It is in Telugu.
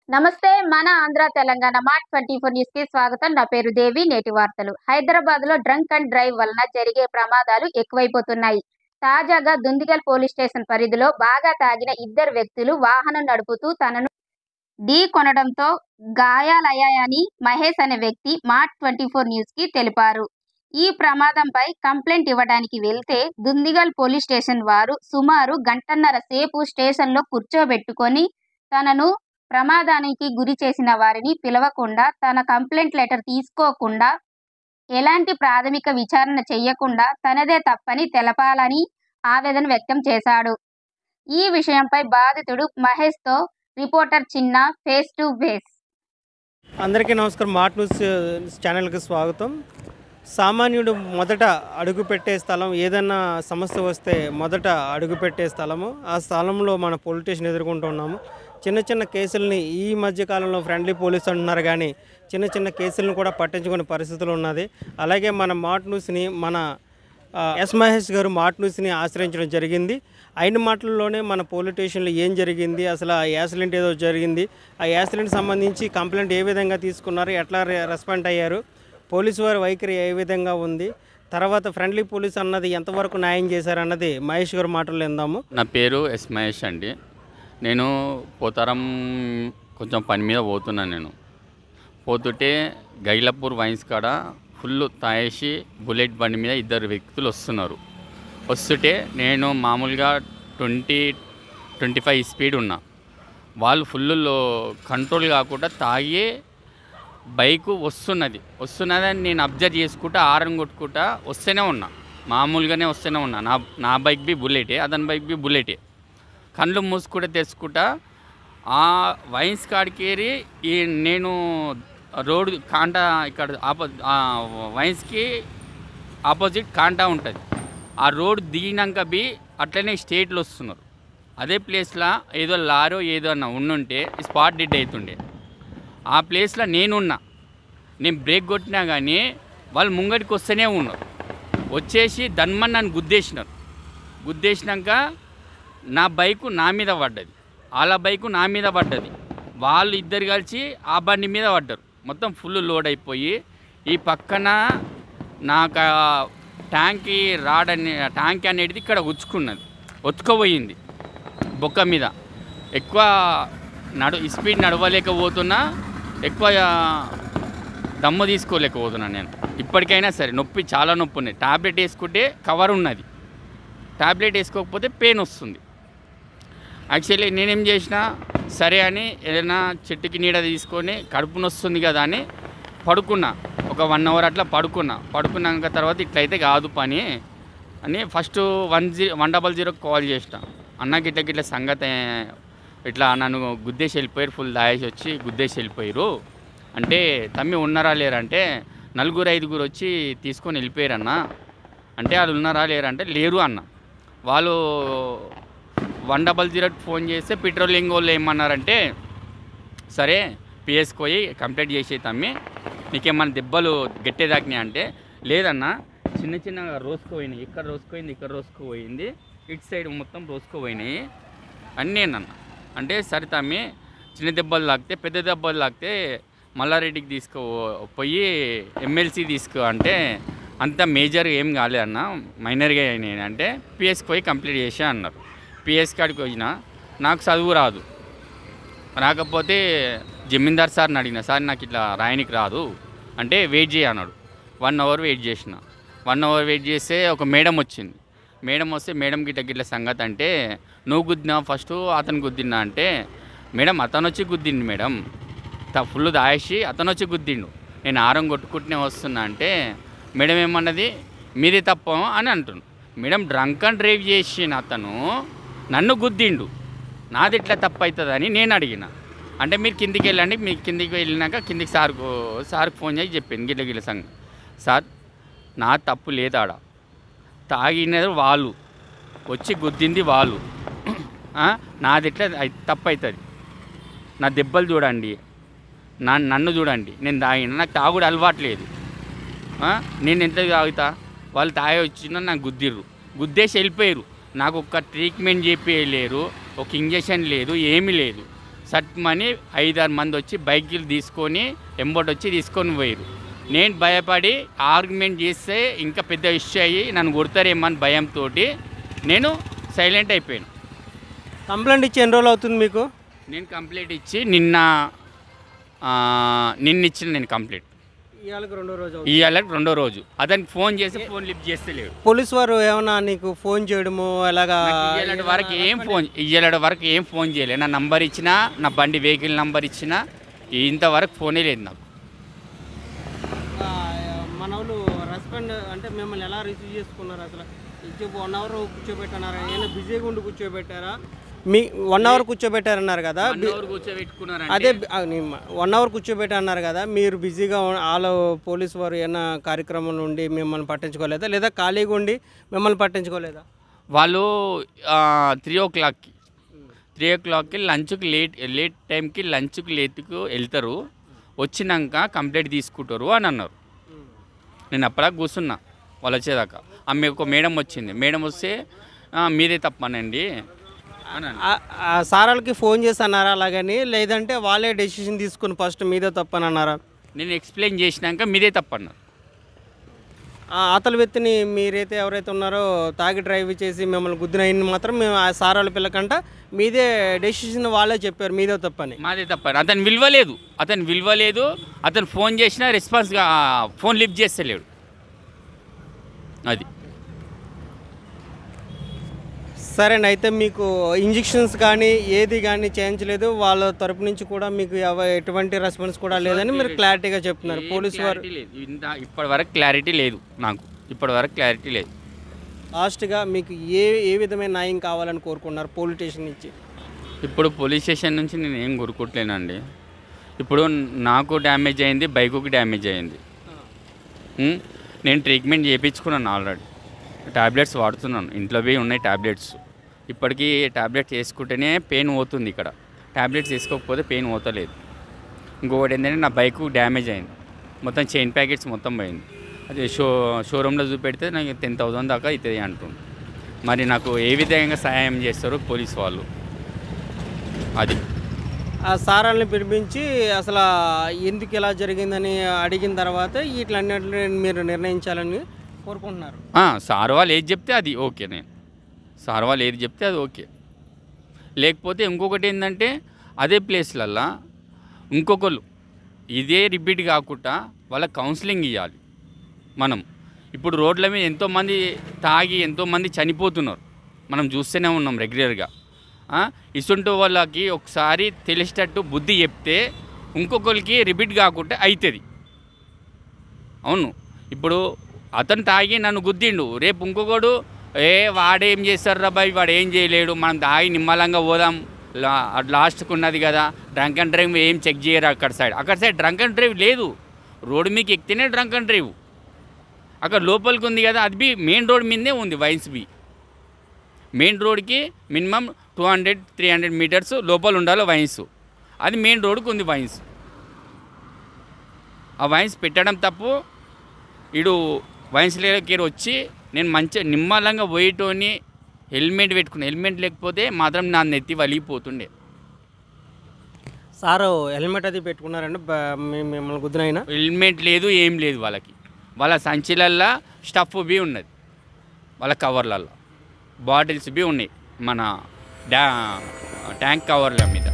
నమస్తే మన ఆంధ్ర తెలంగాణ మార్ట్ 24 న్యూస్ కి స్వాగతం. నా పేరు దేవి. నేటి వార్తలు. హైదరాబాద్ లో డ్రంక్ అండ్ డ్రైవ్ వలన జరిగే ప్రమాదాలు ఎక్కువైపోతున్నాయి. తాజాగా దుందిగల్ పోలీస్ స్టేషన్ పరిధిలో బాగా తాగిన ఇద్దరు వ్యక్తులు వాహనం నడుపుతూ తనను ఢీ కొనడంతో గాయాలయ్యాయని మహేష్ అనే వ్యక్తి మార్ట్ 24 న్యూస్ కి తెలిపారు. ఈ ప్రమాదంపై కంప్లైంట్ ఇవ్వడానికి వెళ్తే దుందిగల్ పోలీస్ స్టేషన్ వారు సుమారు గంటన్నర సేపు స్టేషన్లో కూర్చోబెట్టుకొని తనను ప్రమాదానికి గురి చేసిన వారిని పిలవకుండా, తన కంప్లైంట్ లెటర్ తీసుకోకుండా, ఎలాంటి ప్రాథమిక విచారణ చేయకుండా తనదే తప్పని తెలపాలని ఆవేదన వ్యక్తం చేశాడు. ఈ విషయంపై బాధితుడు మహేష్తో రిపోర్టర్ చిన్న ఫేస్ టు ఫేస్. అందరికీ నమస్కారం. మార్ట్ న్యూస్ ఛానల్కి స్వాగతం. సామాన్యుడు మొదట అడుగుపెట్టే స్థలం, ఏదన్నా సమస్య వస్తే మొదట అడుగుపెట్టే స్థలము, ఆ స్థలంలో మన పోలీస్ స్టేషన్ ఎదుర్కొంటున్నాము. చిన్న చిన్న కేసుల్ని ఈ మధ్యకాలంలో ఫ్రెండ్లీ పోలీస్ అంటున్నారు, కానీ చిన్న చిన్న కేసులను కూడా పట్టించుకునే పరిస్థితులు ఉన్నది. అలాగే మన మార్ట్ న్యూస్ని మన ఎస్ మహేష్ గారు మార్ట్ న్యూస్ని ఆశ్రయించడం జరిగింది. అయిన మాటల్లోనే మన పోలీస్ స్టేషన్లో ఏం జరిగింది, అసలు ఆ యాక్సిడెంట్ ఏదో జరిగింది, ఆ యాక్సిడెంట్ సంబంధించి కంప్లైంట్ ఏ విధంగా తీసుకున్నారు, ఎట్లా రెస్పాండ్ అయ్యారు, పోలీసు వారి వైఖరి ఏ విధంగా ఉంది, తర్వాత ఫ్రెండ్లీ పోలీస్ అన్నది ఎంతవరకు న్యాయం చేశారన్నది మహేష్ గారు మాటలు విందాము. నా పేరు ఎస్ మహేష్ అండి. నేను పోతారం కొంచెం పని మీద పోతున్నాను. నేను పోతుంటే గైలపూర్ వైన్స్ కాడ ఫుల్ తాగేసి బుల్లెట్ బండి మీద ఇద్దరు వ్యక్తులు వస్తుంటే నేను మామూలుగా 20-25 స్పీడ్ ఉన్నా. వాళ్ళు ఫుల్లో కంట్రోల్ కాకుండా తాగి బైకు వస్తున్నదని నేను అబ్జర్వ్ చేసుకుంటా హారన్ కొట్టుకుంటా వస్తూనే ఉన్నా. మామూలుగానే వస్తూనే ఉన్నా. నా బైక్ బి బుల్లెటే, అతని బైక్ బి బుల్లెటే. కళ్ళు మూసుకుంటే తెచ్చుకుంటా ఆ వైన్స్ కాడికేరి నేను రోడ్ కాంటా ఇక్కడ వైన్స్కి ఆపోజిట్ కాంటా ఉంటుంది. ఆ రోడ్ దిగినాక బి అట్లనే స్టేట్లు వస్తున్నారు. అదే ప్లేస్లో ఏదో లారో ఏదో అన్న ఉండుంటే స్పాట్ డెడ్ అవుతుండే. ఆ ప్లేస్లో నేను బ్రేక్ కొట్టినా కానీ వాళ్ళు ముంగడికి వస్తూనే ఉన్నారు. వచ్చేసి దన్మని నన్ను గుద్దేసినాక నా బైకు నా మీద పడ్డది, వాళ్ళ బైకు నా మీద పడ్డది. వాళ్ళు ఇద్దరు కలిసి ఆ బండి మీద పడ్డారు. మొత్తం ఫుల్ లోడ్ అయిపోయి ఈ పక్కన నాకు ట్యాంక్ అనేది ఇక్కడ ఒత్తుకుపోయింది బొక్క మీద. ఎక్కువ స్పీడ్ నడవలేకపోతున్నా, ఎక్కువ దమ్ము తీసుకోలేకపోతున్నాను నేను. ఇప్పటికైనా సరే చాలా నొప్పి ఉన్నాయి. టాబ్లెట్ వేసుకుంటే కవర్ ఉన్నది, టాబ్లెట్ వేసుకోకపోతే పెయిన్ వస్తుంది. యాక్చువల్లీ నేనేం చేసినా సరే అని ఏదైనా చెట్టుకి నీడ తీసుకొని కడుపు నొస్తుంది కదా అని పడుకున్నా. ఒక 1 అవర్ అట్లా పడుకున్నాక తర్వాత ఇట్లయితే కాదు పని అని ఫస్ట్ 100 కాల్ చేసిన. అన్నకి ఇట్లా సంగతి ఇట్లా నన్ను గుద్దేసి వెళ్ళిపోయారు, ఫుల్ దాయేసి వచ్చి గుద్దేసి వెళ్ళిపోయారు అంటే, తమ్మి ఉన్నారా లేరంటే 4-5 వచ్చి తీసుకొని వెళ్ళిపోయారన్న అంటే, వాళ్ళు ఉన్నారా లేరంటే లేరు అన్న. వాళ్ళు 100 ఫోన్ చేస్తే పెట్రోలింగ్ వాళ్ళు ఏమన్నారంటే, సరే పిఎస్కి పోయి కంప్లైంట్ చేసే తమ్మి, నీకేమన్నా దెబ్బలు గట్టేదాకినాయి అంటే, లేదన్నా చిన్నగా రోసుకుపోయినాయి, ఇక్కడ రోసుకుపోయింది, ఇటు సైడ్ మొత్తం రోసుకుపోయినాయి అని నేనన్నా. అంటే సరే తమ్మి, చిన్న దెబ్బలు తాకితే పెద్ద దెబ్బలు తాకితే మల్లారెడ్డికి పోయి ఎమ్మెల్సీ తీసుకో అంటే, అంత మేజర్ ఏం కాలేదన్న, మైనర్గా అయినాయి అంటే పిఎస్కి పోయి కంప్లీట్ చేసా అన్నారు. పిఎస్ కాడికి వచ్చినా నాకు చదువు రాకపోతే జమీందార్ సార్ని అడిగిన, సార్ నాకు ఇట్లా రాయనికి రాదు అంటే వెయిట్ చేయ అన్నాడు. 1 అవర్ వెయిట్ చేసిన. 1 అవర్ వెయిట్ చేస్తే ఒక మేడం వచ్చింది. మేడం వస్తే మేడంకి ఇట్లా సంగతి అంటే, నువ్వు గుద్దినా ఫస్ట్ అతను గుద్దినా అంటే, మేడం అతను వచ్చి గుద్దిండు మేడం, ఫుల్ దాయేసి అతను వచ్చి గుద్దిండు, నేను ఆరం కొట్టుకుంటూనే వస్తున్నా అంటే, మేడం ఏమన్నది, మీదే తప్ప అని అంటుండు. మేడం డ్రంక్ అండ్ డ్రైవ్ చేసిన అతను నన్ను గుద్దిండు, నాది ఎట్లా తప్పు అవుతుందని నేను అడిగిన. అంటే మీరు కిందికి వెళ్ళండి, మీరు కిందికి వెళ్ళినాక కిందికి సార్కు ఫోన్ చేసి చెప్పింది గిట్ల సంగతి, సార్ నా తప్పు లేదాడ, తాగినది వాళ్ళు, వచ్చి గుద్దింది వాళ్ళు, నాది ఎట్లా తప్పు అవుతుంది, నా దెబ్బలు చూడండి, నన్ను చూడండి, నేను తాగిన, నాకు తాగుడు అలవాట్లేదు, నేను ఎంత తాగుతా, వాళ్ళు తాగి వచ్చినా నాకు గుద్దేసి వెళ్ళిపోయారు. నాకు ఒక్క ట్రీట్మెంట్ చెప్పలేరు, ఒక ఇంజక్షన్ లేదు, ఏమీ లేదు. సట్మని 5-6 మంది వచ్చి బైకులు తీసుకొని వచ్చి తీసుకొని పోయారు. నేను భయపడి ఆర్గ్యుమెంట్ చేస్తే ఇంకా పెద్ద ఇష్యూ అయ్యి నన్ను కొడతారేమని భయంతో నేను సైలెంట్ అయిపోయాను. కంప్లైంట్ ఇచ్చి ఎన్ని రోజులు అవుతుంది మీకు? నేను కంప్లైంట్ ఇచ్చి నిన్న ఇచ్చిన నేను కంప్లైంట్ ఇవాళకి రెండో రోజు. అతనికి ఫోన్ చేసి ఫోన్ లిఫ్ట్ చేస్తే లేడు. పోలీస్ వారు ఏమన్నా నీకు ఫోన్ చేయడము అలాగా? ఇవాళ వరకు ఏం ఫోన్ చేయలేదు. నా నంబర్ ఇచ్చినా, నా బండి వెహికల్ నంబర్ ఇచ్చినా ఇంతవరకు ఫోనే లేదు నాకు. మన వాళ్ళు రెస్పాండ్ అంటే మిమ్మల్ని ఎలా రిసీవ్ చేసుకున్నారు? అసలు 1 అవర్ కూర్చోబెట్టన్నారా? ఏమైనా బిజీగా ఉండి కూర్చోబెట్టారా? మీ 1 అవర్ కూర్చోబెట్టారన్నారు కదా, అదే 1 అవర్ కూర్చోబెట్టన్నారు కదా, మీరు బిజీగా వాళ్ళ పోలీసు వారు ఏమైనా కార్యక్రమం నుండి మిమ్మల్ని పట్టించుకోలేదా, లేదా ఖాళీగా ఉండి మిమ్మల్ని పట్టించుకోలేదా? వాళ్ళు 3 o'clockకి లంచ్కి లేట్ టైంకి లంచ్కి లేట్కు వెళ్తారు, వచ్చినాక కంప్లైంట్ తీసుకుంటారు అని అన్నారు. నేను అప్పటిదాకా కూర్చున్నా వాళ్ళు వచ్చేదాకా. ఒక మేడం వచ్చింది. మేడం వస్తే మీదే తప్పనండి అని. సారాలకి ఫోన్ చేసి అన్నారా అలాగని, లేదంటే వాళ్ళే డెసిషన్ తీసుకుని ఫస్ట్ మీదే తప్పని అన్నారా? నేను ఎక్స్ప్లెయిన్ చేసినాక మీదే తప్పన్నారు. అతల వ్యక్తిని మీరైతే ఎవరైతే ఉన్నారో తాగి డ్రైవ్ చేసి మిమ్మల్ని గుద్దిన మాత్రం మేము ఆ సారాల పిల్లకంట మీదే డెసిషన్ వాళ్ళే చెప్పారు మీదే తప్పని. మాదే తప్పని. అతను విలువలేదు. అతను ఫోన్ చేసినా రెస్పాన్స్గా ఫోన్ లిఫ్ట్ చేస్తలేడు. అది సరేండి. అయితే మీకు ఇంజెక్షన్స్ కానీ ఏది కానీ చేయించలేదు, వాళ్ళ తరపు నుంచి కూడా మీకు ఎటువంటి రెస్పాన్స్ కూడా లేదని మీరు క్లారిటీగా చెప్తున్నారు. పోలీసు వారు ఇప్పటివరకు క్లారిటీ లేదు నాకు. లాస్ట్గా మీకు ఏ విధమైన న్యాయం కావాలని కోరుకున్నారు పోలీస్ స్టేషన్ నుంచి? ఇప్పుడు పోలీస్ స్టేషన్ నుంచి నేను ఏం కోరుకోవట్లేనండి. ఇప్పుడు నాకు డ్యామేజ్ అయింది, బైకుకి డ్యామేజ్ అయింది. నేను ట్రీట్మెంట్ చేయించుకున్నాను, ఆల్రెడీ టాబ్లెట్స్ వాడుతున్నాను. ఇంట్లో పోయి ఉన్నాయి టాబ్లెట్స్. ఇప్పటికీ టాబ్లెట్స్ వేసుకుంటేనే పెయిన్ పోతుంది. ఇక్కడ టాబ్లెట్స్ వేసుకోకపోతే పెయిన్ పోతలేదు. ఇంకొకటి ఏంటంటే నా బైకు డ్యామేజ్ అయింది, మొత్తం చైన్ ప్యాకెట్స్ మొత్తం పోయింది. అది షోరూంలో చూపెడితే నాకు 10,000 దాకా అవుతుంది అంటుంది. మరి నాకు ఏ విధంగా సహాయం చేస్తారు పోలీస్ వాళ్ళు? అది ఆ సారాలని పిలిపించి అసలు ఎందుకు ఇలా జరిగిందని అడిగిన తర్వాత ఇట్లన్నింటినీ మీరు నిర్ణయించాలని కోరుకుంటున్నారు. సార్ వాళ్ళు ఏది చెప్తే అది ఓకే. సార్ వాళ్ళు ఏది చెప్తే అది ఓకే. లేకపోతే ఇంకొకటి ఏంటంటే అదే ప్లేస్లల్లో ఇంకొకరు ఇదే రిపీట్ కాకుండా వాళ్ళ కౌన్సిలింగ్ ఇవ్వాలి. మనం ఇప్పుడు రోడ్ల మీద ఎంతోమంది తాగి ఎంతోమంది చనిపోతున్నారు, మనం చూస్తూనే ఉన్నాం రెగ్యులర్గా. ఇసుంటి వాళ్ళకి ఒకసారి తెలిసేటట్టు బుద్ధి చెప్తే ఇంకొకరికి రిపీట్ కాకుండా అవుతుంది. అవును, ఇప్పుడు అతను తాగి నన్ను గుద్దిండు, రేపు ఇంకొకడు వాడేం చేస్తారు రా బాయ్, వాడు ఏం చేయలేడు, మనం తాగి నిమ్మలంగా పోదాం, లాస్ట్కి ఉన్నది కదా డ్రంక్ అండ్ డ్రైవ్ ఏం చెక్ చేయరు. అక్కడ సైడ్ డ్రంక్ అండ్ డ్రైవ్ లేదు, రోడ్డు మీకు ఎక్కితేనే డ్రంక్ అండ్ డ్రైవ్. అక్కడ లోపలికి ఉంది కదా, అది బి మెయిన్ రోడ్ మీదే ఉంది. వైన్స్ బి మెయిన్ రోడ్కి మినిమం 200-300 మీటర్స్ లోపల ఉండాలి వైన్స్. అది మెయిన్ రోడ్కి ఉంది వైన్స్. ఆ వైన్స్ పెట్టడం తప్పు. ఇడు వైన్స్ దగ్గర వచ్చి నేను మంచిగా నిమ్మలంగా పోయేటోని హెల్మెట్ పెట్టుకున్నా. హెల్మెట్ లేకపోతే మాత్రం నా నెత్తి వలిగిపోతుండే. సారు హెల్మెట్ అది పెట్టుకున్నారండి మిమ్మల్ని గుద్దినైనా? హెల్మెట్ లేదు, ఏం లేదు. వాళ్ళ సంచిలల్లో స్టఫ్ బి ఉన్నది, వాళ్ళ కవర్లలో బాటిల్స్ బి ఉన్నాయి, మన ట్యాంక్ కవర్ల మీద.